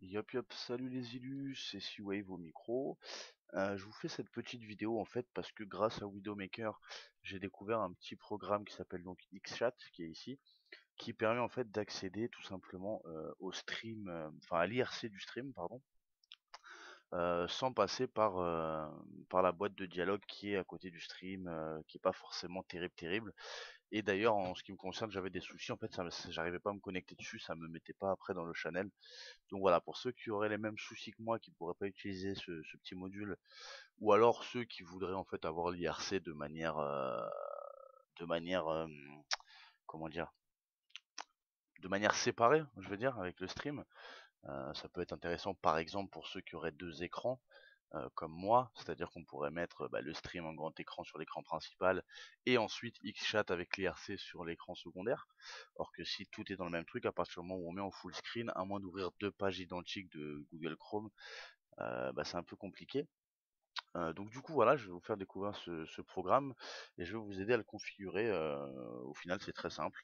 Yop yop, salut les illus, c'est C-Wave au micro. Je vous fais cette petite vidéo en fait parce que grâce à Widowmaker, j'ai découvert un petit programme qui s'appelle donc Xchat, qui est ici, qui permet en fait d'accéder tout simplement au stream, enfin à l'IRC du stream, pardon, sans passer par la boîte de dialogue qui est à côté du stream, qui est pas forcément terrible. Et d'ailleurs, en ce qui me concerne, j'avais des soucis, en fait, j'arrivais pas à me connecter dessus, ça me mettait pas après dans le channel. Donc voilà, pour ceux qui auraient les mêmes soucis que moi, qui pourraient pas utiliser ce petit module, ou alors ceux qui voudraient en fait avoir l'IRC de manière, comment dire, de manière séparée, je veux dire, avec le stream, ça peut être intéressant par exemple pour ceux qui auraient deux écrans, comme moi, c'est-à-dire qu'on pourrait mettre le stream en grand écran sur l'écran principal et ensuite Xchat avec l'IRC sur l'écran secondaire. Or que si tout est dans le même truc, à partir du moment où on met en full screen, à moins d'ouvrir deux pages identiques de Google Chrome, c'est un peu compliqué. Donc du coup voilà, je vais vous faire découvrir ce programme et je vais vous aider à le configurer. Au final c'est très simple.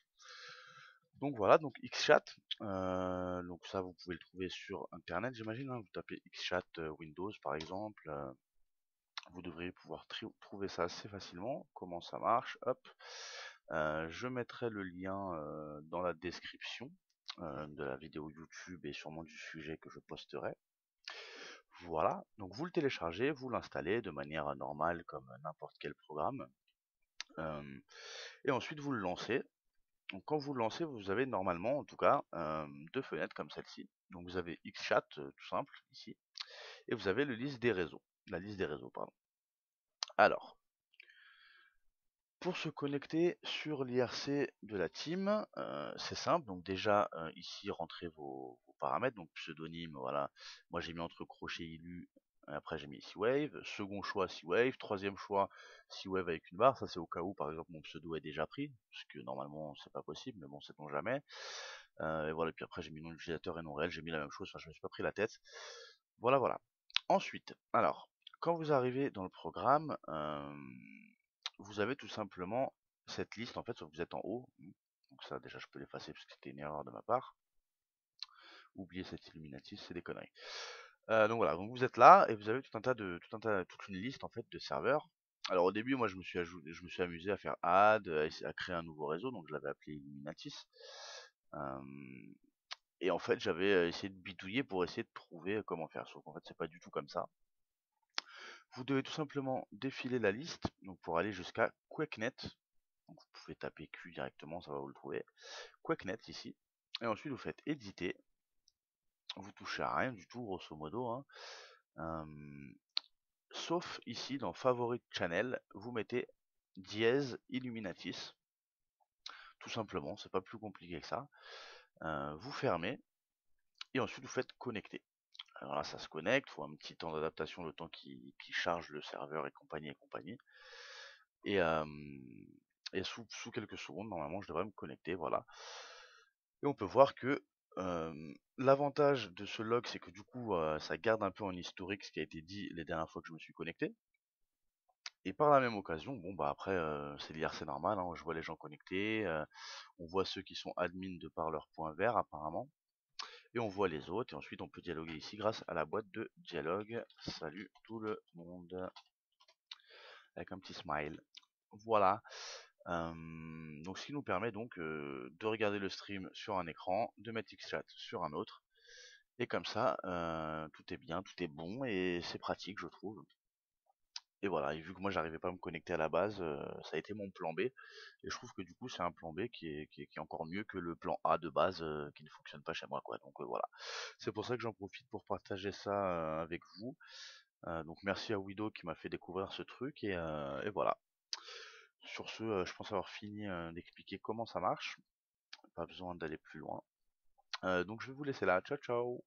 Donc voilà, donc Xchat, donc ça vous pouvez le trouver sur internet j'imagine, hein. Vous tapez Xchat Windows par exemple, vous devriez pouvoir trouver ça assez facilement. Comment ça marche? Hop, je mettrai le lien dans la description de la vidéo YouTube et sûrement du sujet que je posterai. Voilà, donc vous le téléchargez, vous l'installez de manière normale comme n'importe quel programme. euh, et ensuite vous le lancez. Donc quand vous le lancez, vous avez normalement en tout cas deux fenêtres comme celle-ci. Donc vous avez Xchat tout simple ici, et vous avez la liste des réseaux, pardon. Alors, pour se connecter sur l'IRC de la team, c'est simple. Donc déjà, ici, rentrez vos paramètres. Donc pseudonyme, voilà. Moi, j'ai mis entre crochets illu. Après, j'ai mis C-Wave. Second choix, C-Wave. Troisième choix, C-Wave avec une barre. Ça, c'est au cas où, par exemple, mon pseudo est déjà pris. Parce que normalement, c'est pas possible. Mais bon, sait-on jamais. Et voilà. Et puis après, j'ai mis nom d'utilisateur et nom réel. J'ai mis la même chose. Enfin, je me suis pas pris la tête. Voilà, voilà. Ensuite, alors, quand vous arrivez dans le programme, vous avez tout simplement cette liste, en fait, vous êtes en haut. Donc ça, déjà, je peux l'effacer parce que c'était une erreur de ma part. Oubliez cette Illuminatis, c'est des conneries. Donc voilà, donc vous êtes là et vous avez toute une liste en fait de serveurs. Alors au début, moi, je me suis amusé à faire add, à créer un nouveau réseau, donc je l'avais appelé Illuminatis. Euh, et en fait, j'avais essayé de bidouiller pour essayer de trouver comment faire. Sauf qu'en fait, c'est pas du tout comme ça. Vous devez tout simplement défiler la liste, donc pour aller jusqu'à QuakeNet. Donc vous pouvez taper Q directement, ça va vous le trouver. QuakeNet ici. Et ensuite vous faites éditer. Vous touchez à rien du tout, grosso modo, hein. Sauf ici dans Favorite Channel, vous mettez dièse Illuminatis. Tout simplement, c'est pas plus compliqué que ça. Vous fermez et ensuite vous faites connecter. Alors là, ça se connecte, il faut un petit temps d'adaptation, le temps qui charge le serveur et compagnie et compagnie. Et, sous quelques secondes, normalement, je devrais me connecter, voilà. Et on peut voir que l'avantage de ce log, c'est que du coup, ça garde un peu en historique ce qui a été dit les dernières fois que je me suis connecté. Et par la même occasion, bon bah après, c'est l'IRC normal, hein, je vois les gens connectés, on voit ceux qui sont admin de par leur point vert apparemment, et on voit les autres, et ensuite on peut dialoguer ici grâce à la boîte de dialogue. Salut tout le monde, avec un petit smile. Voilà. Donc ce qui nous permet donc de regarder le stream sur un écran, de mettre Xchat sur un autre, et comme ça tout est bien, tout est bon et c'est pratique je trouve. Et voilà, et vu que moi j'arrivais pas à me connecter à la base, ça a été mon plan B, et je trouve que du coup c'est un plan B qui est encore mieux que le plan A de base qui ne fonctionne pas chez moi quoi. Donc voilà, c'est pour ça que j'en profite pour partager ça avec vous. Donc merci à Widow qui m'a fait découvrir ce truc et voilà. Sur ce, je pense avoir fini d'expliquer comment ça marche. Pas besoin d'aller plus loin. Donc je vais vous laisser là. Ciao ciao.